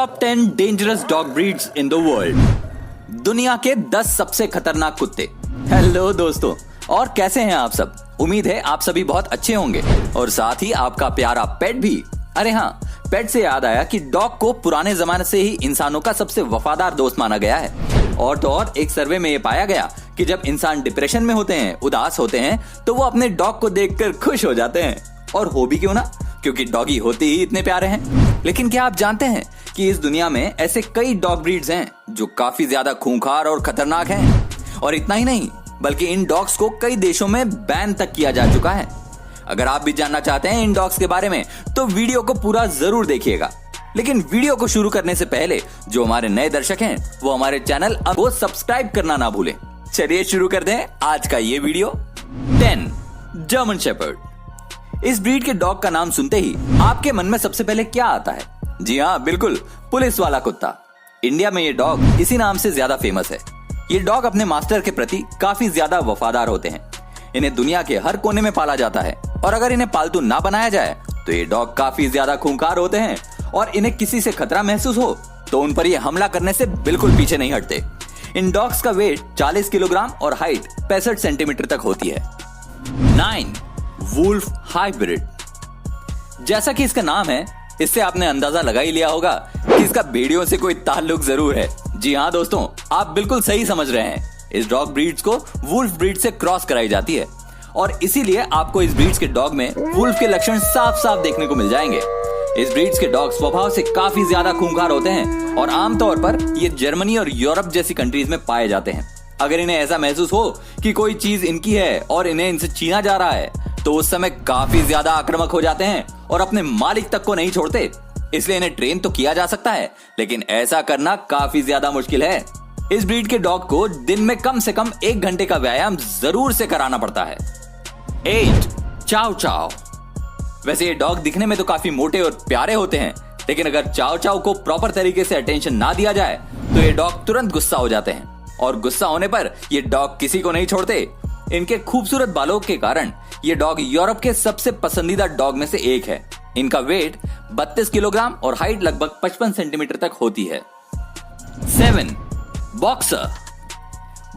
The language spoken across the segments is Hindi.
Top 10 dangerous dog breeds in the world. दुनिया के 10 सबसे खतरनाक कुत्ते। हेलो दोस्तों, और कैसे हैं आप सब? उम्मीद है आप सभी बहुत अच्छे होंगे और साथ ही आपका प्यारा पेट भी। अरे हाँ, पेट से याद आया कि डॉग को पुराने जमाने से ही इंसानों का सबसे वफादार दोस्त माना गया है। और तो और एक सर्वे में ये पाया गया कि जब इंसान डिप्रेशन में होते हैं, उदास होते हैं, तो वो अपने डॉग को देखकर खुश हो जाते हैं। और हो भी क्यों ना, क्योंकि डॉगी होते ही इतने प्यारे हैं। लेकिन क्या आप जानते हैं कि इस दुनिया में ऐसे कई डॉग ब्रीड्स हैं जो काफी ज्यादा खूंखार और खतरनाक हैं। और इतना ही नहीं, बल्कि इन डॉग्स को कई देशों में बैन तक किया जा चुका है। अगर आप भी जानना चाहते हैं इन डॉग्स के बारे में तो वीडियो को पूरा जरूर देखिएगा। लेकिन वीडियो को शुरू करने से पहले जो हमारे नए दर्शक हैं वो हमारे चैनल को सब्सक्राइब करना ना भूलें। चलिए शुरू कर दें आज का ये वीडियो। 10 German shepherd. इस ब्रीड के डॉग का नाम सुनते ही आपके मन में सबसे पहले क्या आता है? जी हाँ, बिल्कुल, पुलिस वाला कुत्ता। इंडिया में ये डॉग इसी नाम से ज्यादा फेमस है। ये डॉग अपने मास्टर के प्रति काफी ज्यादा वफादार होते हैं। इन्हें दुनिया के हर कोने में पाला जाता है और अगर इन्हें पालतू ना बनाया जाए तो ये डॉग काफी ज्यादा खूंखार होते हैं और इन्हें किसी से खतरा महसूस हो तो उन पर ये हमला करने से बिल्कुल पीछे नहीं हटते। इन डॉग्स का वेट 40 किलोग्राम और हाइट 65 सेंटीमीटर तक होती है। 9 वुल्फ हाइब्रिड। जैसा कि इसका नाम है, इससे आपने अंदाजा लगा ही लिया होगा कि इसका भेड़ियों से कोई ताल्लुक जरूर है। जी हाँ दोस्तों, आप बिल्कुल सही समझ रहे हैं। इस डॉग ब्रीड्स को वुल्फ ब्रीड से क्रॉस कराई जाती है और इसीलिए आपको इस ब्रीड्स के डॉग में वुल्फ के लक्षण साफ साफ देखने को मिल जाएंगे। इस ब्रीड्स के डॉग स्वभाव से काफी ज्यादा खूंखार होते हैं और आमतौर पर ये जर्मनी और यूरोप जैसी कंट्रीज में पाए जाते हैं। अगर इन्हें ऐसा महसूस हो कि कोई चीज इनकी है और इन्हें इनसे छीना जा रहा है तो उस समय काफी ज्यादा आक्रामक हो जाते हैं और अपने मालिक तक को नहीं छोड़ते। इसलिए इन्हें ट्रेन तो किया जा सकता है, लेकिन ऐसा करना काफी ज्यादा मुश्किल है। इस ब्रीड के डॉग को दिन में कम से कम 1 घंटे का व्यायाम जरूर से कराना पड़ता है। 8 चाव चाव। वैसे ये डॉग दिखने में तो काफी मोटे और प्यारे होते हैं, लेकिन अगर चाव चाव को प्रॉपर तरीके से अटेंशन ना दिया जाए तो ये डॉग तुरंत गुस्सा हो जाते हैं और गुस्सा होने पर ये डॉग किसी को नहीं छोड़ते। इनके खूबसूरत बालों के कारण ये डॉग यूरोप के सबसे पसंदीदा डॉग में से एक है। इनका वेट 32 किलोग्राम और हाइट लगभग 55 सेंटीमीटर तक होती है। 7 बॉक्सर।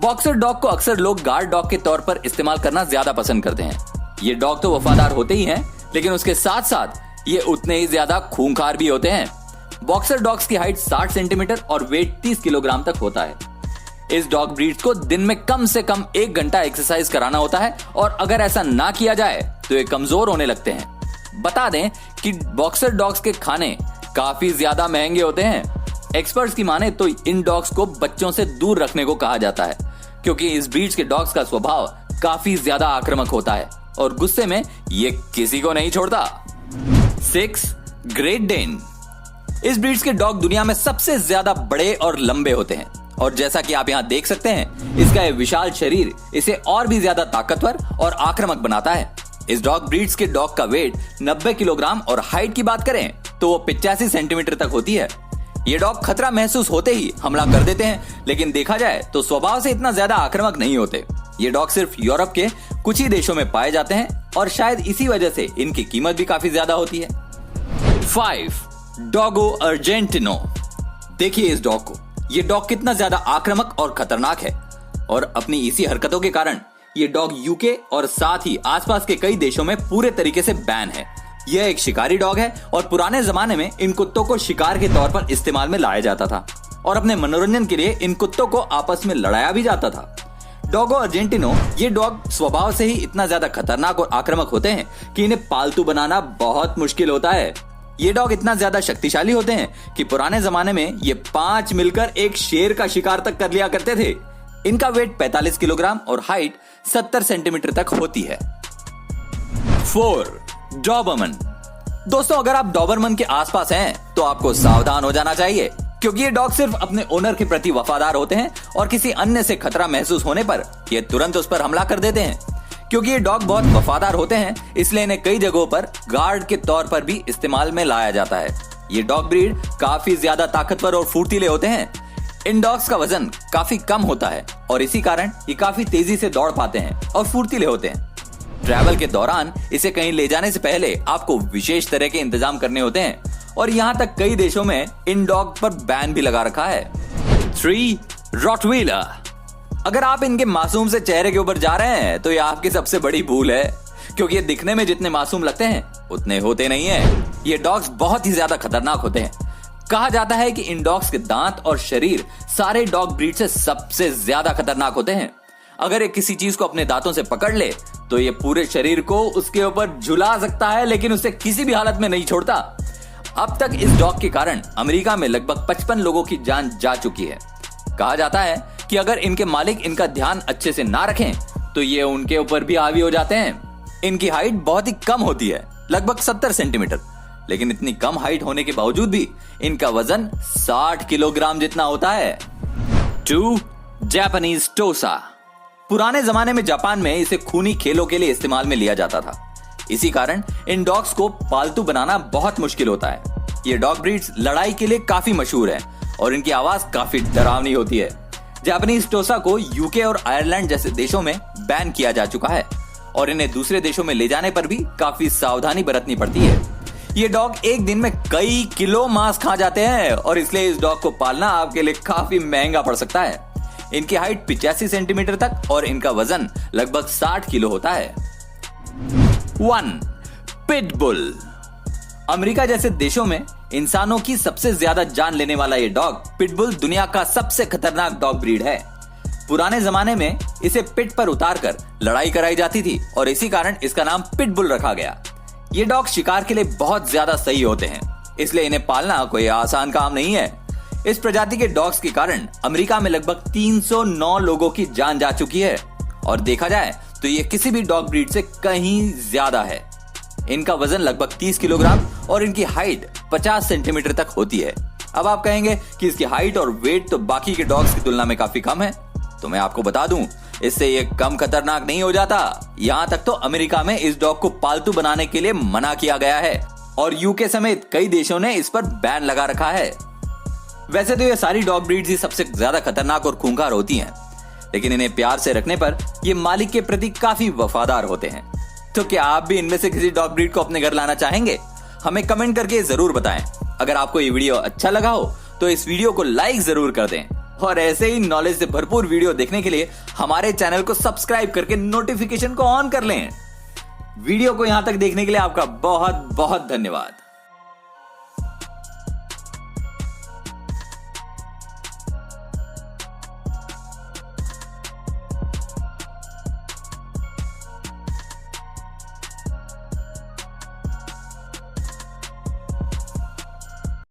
बॉक्सर डॉग को अक्सर लोग गार्ड डॉग के तौर पर इस्तेमाल करना ज्यादा पसंद करते हैं। ये डॉग तो वफादार होते ही हैं, लेकिन उसके साथ साथ ये उतने ही ज्यादा खूंखार भी होते हैं। बॉक्सर डॉग्स की हाइट 60 सेंटीमीटर और वेट 30 किलोग्राम तक होता है। इस डॉग ब्रीड्स को दिन में कम से कम 1 घंटा एक्सरसाइज कराना होता है और अगर ऐसा ना किया जाए तो ये कमजोर होने लगते हैं। बता दें कि बॉक्सर डॉग्स के खाने काफी ज्यादा महंगे होते हैं। एक्सपर्ट्स की माने तो इन डॉग्स को बच्चों से दूर रखने को कहा जाता है, क्योंकि इस ब्रीड्स के डॉग्स का स्वभाव काफी ज्यादा आक्रामक होता है और गुस्से में ये किसी को नहीं छोड़ता। 6 ग्रेट डेन। इस ब्रीड्स के डॉग दुनिया में सबसे ज्यादा बड़े और लंबे होते हैं और जैसा कि आप यहाँ देख सकते हैं, इसका ये विशाल शरीर इसे और भी ज्यादा ताकतवर और आक्रामक बनाता है। इस डॉग ब्रीड्स के डॉग का वेट 90 किलोग्राम और हाइट की बात करें तो वो 85 सेंटीमीटर तक होती है। ये डॉग खतरा महसूस होते ही हमला कर देते हैं, लेकिन देखा जाए तो स्वभाव से इतना ज्यादा आक्रामक नहीं होते। ये डॉग सिर्फ यूरोप के कुछ ही देशों में पाए जाते हैं और शायद इसी वजह से इनकी कीमत भी काफी ज्यादा होती है। 5 डॉगो अर्जेंटिनो। देखिए इस डॉग को, ये डॉग कितना ज्यादा आक्रामक और खतरनाक है और अपनी इसी हरकतों के कारण ये डॉग यूके और साथ ही आसपास के कई देशों में पूरे तरीके से बैन है। यह एक शिकारी डॉग है और पुराने जमाने में इन कुत्तों को शिकार के तौर पर इस्तेमाल में लाया जाता था और अपने मनोरंजन के लिए इन कुत्तों को आपस में लड़ाया भी जाता था। डॉगो अर्जेंटिनो ये डॉग स्वभाव से ही इतना ज्यादा खतरनाक और आक्रामक होते हैं कि इन्हें पालतू बनाना बहुत मुश्किल होता है। ये डॉग इतना ज्यादा शक्तिशाली होते हैं कि पुराने जमाने में ये 5 मिलकर एक शेर का शिकार तक कर लिया करते थे। इनका वेट 45 किलोग्राम और हाइट 70 सेंटीमीटर तक होती है। 4 डॉबरमन। दोस्तों, अगर आप डॉबरमन के आसपास हैं तो आपको सावधान हो जाना चाहिए, क्योंकि ये डॉग सिर्फ अपने ओनर के प्रति वफादार होते हैं और किसी अन्य से खतरा महसूस होने पर ये तुरंत उस पर हमला कर देते हैं। क्योंकि ये डॉग बहुत वफादार होते हैं, इसलिए इन्हें कई जगहों पर गार्ड के तौर पर भी इस्तेमाल में लाया जाता है। ये डॉग ब्रीड काफी ज्यादा ताकतवर और फुर्तीले होते हैं। इन डॉग्स का वजन काफी कम होता है और इसी कारण ये काफी तेजी से दौड़ पाते हैं और फुर्तीले होते हैं। ट्रैवल के दौरान इसे कहीं ले जाने से पहले आपको विशेष तरह के इंतजाम करने होते हैं और यहाँ तक कई देशों में इन डॉग पर बैन भी लगा रखा है। 3. रॉटवीलर। अगर आप इनके मासूम से चेहरे के ऊपर जा रहे हैं तो ये आपकी सबसे बड़ी भूल है, क्योंकि ये दिखने में जितने मासूम लगते हैं उतने होते नहीं हैं। ये डॉग्स बहुत ही ज्यादा खतरनाक होते हैं। कहा जाता है कि इन डॉग्स के दांत और शरीर सारे डॉग ब्रीड से सबसे ज्यादा खतरनाक होते हैं। अगर ये किसी चीज को अपने दांतों से पकड़ ले तो ये पूरे शरीर को उसके ऊपर झुला सकता है, लेकिन उसे किसी भी हालत में नहीं छोड़ता। अब तक इस डॉग के कारण अमेरिका में लगभग 55 लोगों की जान जा चुकी है। कहा जाता है कि अगर इनके मालिक इनका ध्यान अच्छे से ना रखें तो ये उनके ऊपर भी हावी हो जाते हैं। इनकी हाइट बहुत ही कम होती है, लगभग 70 सेंटीमीटर, लेकिन इतनी कम हाइट होने के बावजूद भी इनका वजन 60 किलोग्राम जितना होता है। 2. जापानीज टोसा। पुराने जमाने में जापान में इसे खूनी खेलों के लिए इस्तेमाल में लिया जाता था। इसी कारण इन डॉग्स को पालतू बनाना बहुत मुश्किल होता है। ये डॉग ब्रीड्स लड़ाई के लिए काफी मशहूर है और इनकी आवाज काफी डरावनी होती है। जापानीज टोसा को यूके और आयरलैंड जैसे देशों में बैन किया जा चुका है और इन्हें दूसरे देशों में ले जाने पर भी काफी सावधानी बरतनी पड़ती है। ये डॉग एक दिन में कई किलो मांस खा जाते हैं और इसलिए इस डॉग को पालना आपके लिए काफी महंगा पड़ सकता है। इनकी हाइट 85 सेंटीमीटर तक और इनका वजन लगभग 60 किलो होता है। 1. पिटबुल। अमेरिका जैसे देशों में इंसानों की सबसे ज्यादा जान लेने वाला ये डॉग पिटबुल दुनिया का सबसे खतरनाक डॉग ब्रीड है। पुराने जमाने में इसे पिट पर उतारकर लड़ाई कराई जाती थी और इसी कारण इसका नाम पिटबुल रखा गया। ये डॉग शिकार के लिए बहुत ज्यादा सही होते हैं, इसलिए इन्हें पालना कोई आसान काम नहीं है। इस प्रजाति के डॉग्स के कारण अमेरिका में लगभग 309 लोगों की जान जा चुकी है और देखा जाए तो ये किसी भी डॉग ब्रीड से कहीं ज्यादा है। इनका वजन लगभग 30 किलोग्राम और इनकी हाइट 50 सेंटीमीटर तक होती है। अब आप कहेंगे कि इसकी हाइट और वेट तो बाकी के डॉग्स की तुलना में काफी कम है, तो मैं आपको बता दूं, इससे ये कम खतरनाक नहीं हो जाता। यहाँ तक तो अमेरिका में इस डॉग को पालतू बनाने के लिए मना किया गया है और यूके समेत कई देशों ने इस पर बैन लगा रखा है। वैसे तो ये सारी डॉग ब्रीड्स ही सबसे ज्यादा खतरनाक और खूंखार होती हैं, लेकिन इन्हें प्यार से रखने पर ये मालिक के प्रति काफी वफादार होते हैं। तो क्या आप भी इनमें से किसी डॉग ब्रीड को अपने घर लाना चाहेंगे? हमें कमेंट करके जरूर बताएं। अगर आपको ये वीडियो अच्छा लगा हो तो इस वीडियो को लाइक जरूर कर दें और ऐसे ही नॉलेज से भरपूर वीडियो देखने के लिए हमारे चैनल को सब्सक्राइब करके नोटिफिकेशन को ऑन कर लें। वीडियो को यहां तक देखने के लिए आपका बहुत बहुत धन्यवाद।